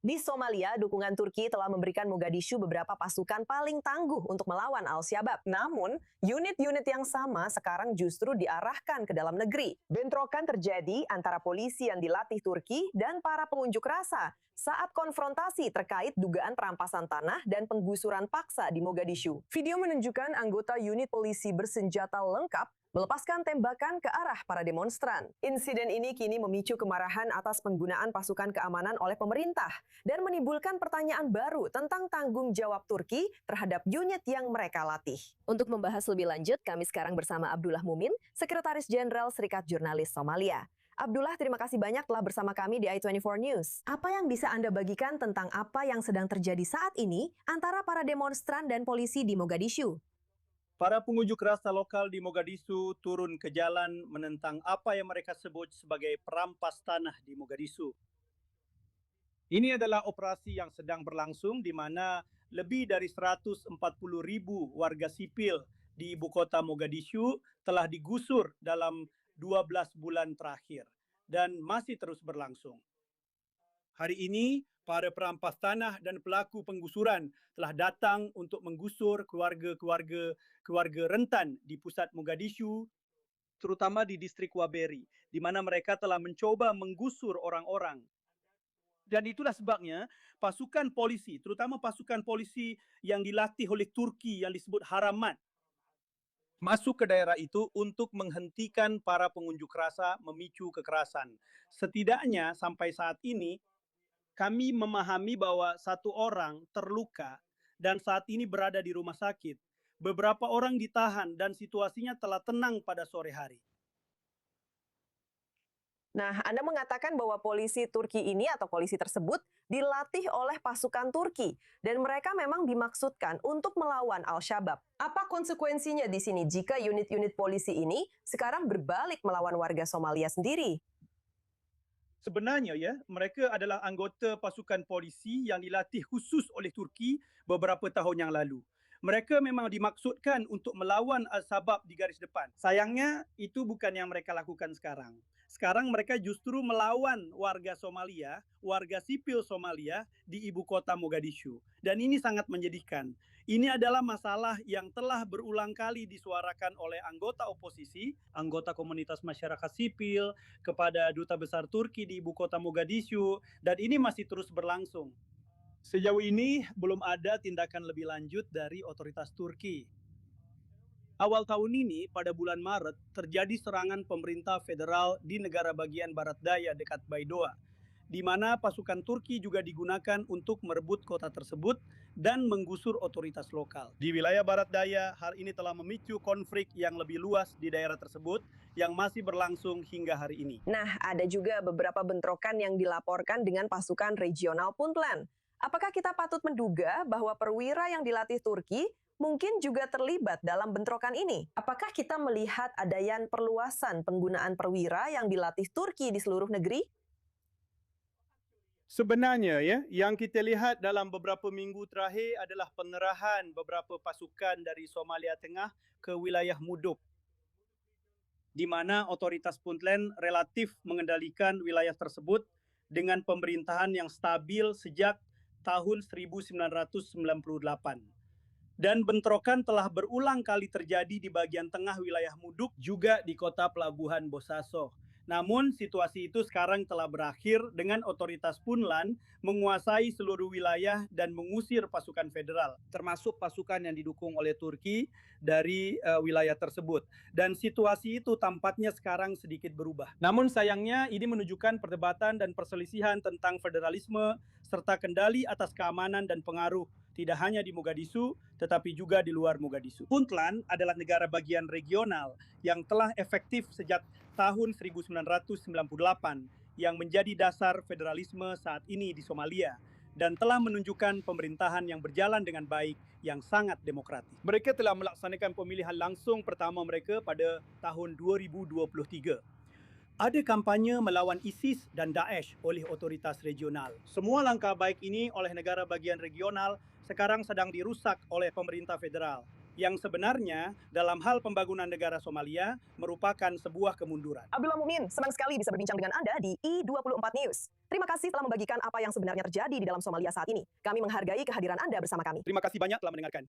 Di Somalia, dukungan Turki telah memberikan Mogadishu beberapa pasukan paling tangguh untuk melawan Al-Shabaab. Namun, unit-unit yang sama sekarang justru diarahkan ke dalam negeri. Bentrokan terjadi antara polisi yang dilatih Turki dan para pengunjuk rasa saat konfrontasi terkait dugaan perampasan tanah dan penggusuran paksa di Mogadishu. Video menunjukkan anggota unit polisi bersenjata lengkap melepaskan tembakan ke arah para demonstran. Insiden ini kini memicu kemarahan atas penggunaan pasukan keamanan oleh pemerintah dan menimbulkan pertanyaan baru tentang tanggung jawab Turki terhadap unit yang mereka latih. Untuk membahas lebih lanjut, kami sekarang bersama Abdullah Mumin, Sekretaris Jenderal Serikat Jurnalis Somalia. Abdullah, terima kasih banyak telah bersama kami di i24 News. Apa yang bisa Anda bagikan tentang apa yang sedang terjadi saat ini antara para demonstran dan polisi di Mogadishu? Para pengunjuk rasa lokal di Mogadishu turun ke jalan menentang apa yang mereka sebut sebagai perampas tanah di Mogadishu. Ini adalah operasi yang sedang berlangsung di mana lebih dari 140.000 warga sipil di ibu kota Mogadishu telah digusur dalam 12 bulan terakhir dan masih terus berlangsung. Hari ini, para perampas tanah dan pelaku penggusuran telah datang untuk menggusur keluarga rentan di pusat Mogadishu, terutama di distrik Waberi, di mana mereka telah mencoba menggusur orang-orang. Dan itulah sebabnya pasukan polisi, terutama pasukan polisi yang dilatih oleh Turki yang disebut Haramat, masuk ke daerah itu untuk menghentikan para pengunjuk rasa memicu kekerasan. Setidaknya sampai saat ini, kami memahami bahwa satu orang terluka dan saat ini berada di rumah sakit. Beberapa orang ditahan dan situasinya telah tenang pada sore hari. Nah, Anda mengatakan bahwa polisi Turki ini atau polisi tersebut dilatih oleh pasukan Turki dan mereka memang dimaksudkan untuk melawan Al-Shabaab. Apa konsekuensinya di sini jika unit-unit polisi ini sekarang berbalik melawan warga Somalia sendiri? Sebenarnya mereka adalah anggota pasukan polisi yang dilatih khusus oleh Turki beberapa tahun yang lalu. Mereka memang dimaksudkan untuk melawan Al-Shabaab di garis depan. Sayangnya itu bukan yang mereka lakukan sekarang. Sekarang mereka justru melawan warga Somalia, warga sipil Somalia di ibu kota Mogadishu. Dan ini sangat menyedihkan. Ini adalah masalah yang telah berulang kali disuarakan oleh anggota oposisi, anggota komunitas masyarakat sipil, kepada Duta Besar Turki di ibu kota Mogadishu, dan ini masih terus berlangsung. Sejauh ini belum ada tindakan lebih lanjut dari otoritas Turki. Awal tahun ini, pada bulan Maret, terjadi serangan pemerintah federal di negara bagian barat daya dekat Baidoa, di mana pasukan Turki juga digunakan untuk merebut kota tersebut dan menggusur otoritas lokal. Di wilayah barat daya, hal ini telah memicu konflik yang lebih luas di daerah tersebut yang masih berlangsung hingga hari ini. Nah, ada juga beberapa bentrokan yang dilaporkan dengan pasukan regional Puntland. Apakah kita patut menduga bahwa perwira yang dilatih Turki mungkin juga terlibat dalam bentrokan ini? Apakah kita melihat adanya perluasan penggunaan perwira yang dilatih Turki di seluruh negeri? Sebenarnya yang kita lihat dalam beberapa minggu terakhir adalah pengerahan beberapa pasukan dari Somalia Tengah ke wilayah Mudug, di mana otoritas Puntland relatif mengendalikan wilayah tersebut dengan pemerintahan yang stabil sejak tahun 1998. Dan bentrokan telah berulang kali terjadi di bagian tengah wilayah Mudug, juga di kota pelabuhan Bosaso. Namun situasi itu sekarang telah berakhir dengan otoritas Puntland menguasai seluruh wilayah dan mengusir pasukan federal, termasuk pasukan yang didukung oleh Turki dari wilayah tersebut. Dan situasi itu tampaknya sekarang sedikit berubah. Namun sayangnya ini menunjukkan perdebatan dan perselisihan tentang federalisme serta kendali atas keamanan dan pengaruh tidak hanya di Mogadishu, tetapi juga di luar Mogadishu. Puntland adalah negara bagian regional yang telah efektif sejak tahun 1998 yang menjadi dasar federalisme saat ini di Somalia dan telah menunjukkan pemerintahan yang berjalan dengan baik yang sangat demokratis. Mereka telah melaksanakan pemilihan langsung pertama mereka pada tahun 2023. Ada kampanye melawan ISIS dan Daesh oleh otoritas regional. Semua langkah baik ini oleh negara bagian regional sekarang sedang dirusak oleh pemerintah federal. yang sebenarnya dalam hal pembangunan negara Somalia merupakan sebuah kemunduran. Abdullah Mumin, senang sekali bisa berbincang dengan Anda di I24 News. Terima kasih telah membagikan apa yang sebenarnya terjadi di dalam Somalia saat ini. Kami menghargai kehadiran Anda bersama kami. Terima kasih banyak telah mendengarkan.